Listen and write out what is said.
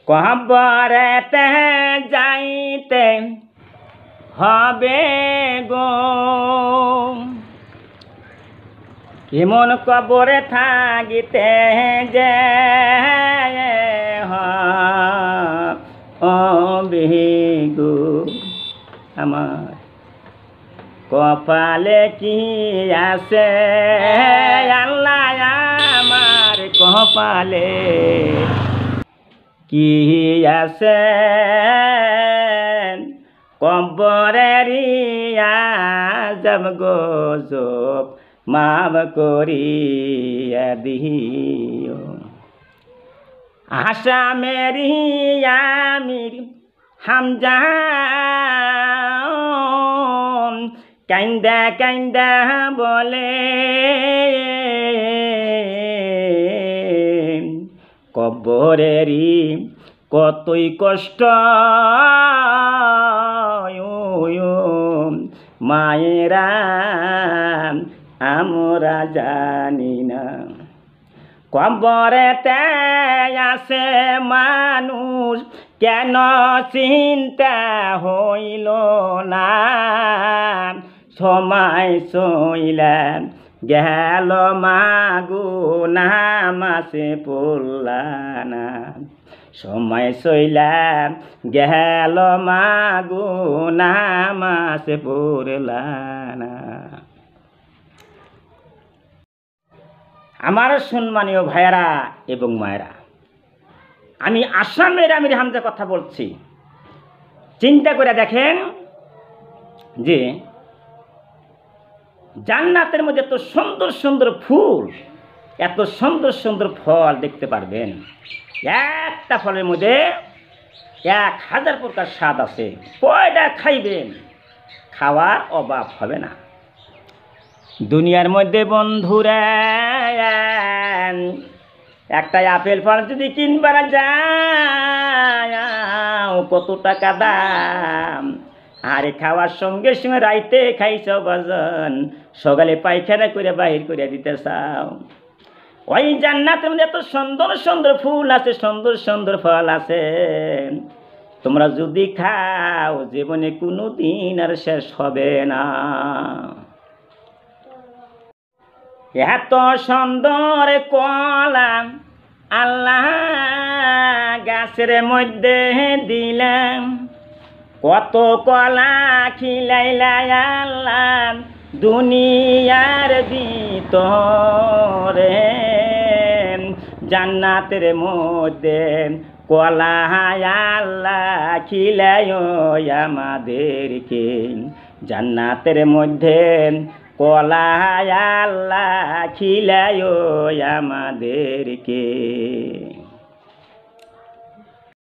কবরেতে যাইতে হবে গো, এমন কবরে থাকিতে যে হবে গো। আমার কপালে কি আছে আল্লাহ, আমার কপালে কি আছে, কবরের আযাব গজব মাফ করিয়া দিও। আসামেরি আমির হামজা কাইন্দা কাইন্দা বলে, কবরেরই কতই কষ্ট মায়েরা আমরা জানি না। কবরেতে আসে মানুষ কেন চিন্তা হইল না, সময় চইলাম গেল মাগো নামাজে পড়লা না, সময় চইলাম গেল মাগো নামাজে পড়লা না। আমার সম্মানীয় ভাইয়েরা এবং মায়েরা, আমি আসামের আমির হামজা কথা বলছি। চিন্তা করে দেখেন যে জান্নাতের মধ্যে এত সুন্দর সুন্দর ফুল, এত সুন্দর সুন্দর ফল দেখতে পারবেন। একটা ফলের মধ্যে 1000 প্রকার স্বাদ আছে। কয়টা খাইবেন, খাওয়ার অভাব হবে না। দুনিয়ার মধ্যে বন্ধুরা একটা আপেল ফল যদি কিনবার যায় কত টাকা দাম, আরে খাওয়ার সঙ্গে সঙ্গে রাইতে খাইছ বাজন, সকালে পায়খানা করে বাহির করে দিতে চাও। ওই জান্নাতের মধ্যে এত সুন্দর সুন্দর ফুল আছে, সুন্দর সুন্দর ফল আছে, তোমরা যদি খাও জীবনে কোনো দিন আর শেষ হবে না। এত সুন্দর কলা আল্লাহ গাছের মধ্যে দিলাম, কত কলা খিলাইলা আল্লাহ দুনিয়ার ভিতরে। জান্নাতের মধ্যে কলা আল্লাহ খিলায় আমাদেরকে, জান্নাতের মধ্যে কলা আল্লাহ খিলায় আমাদেরকে।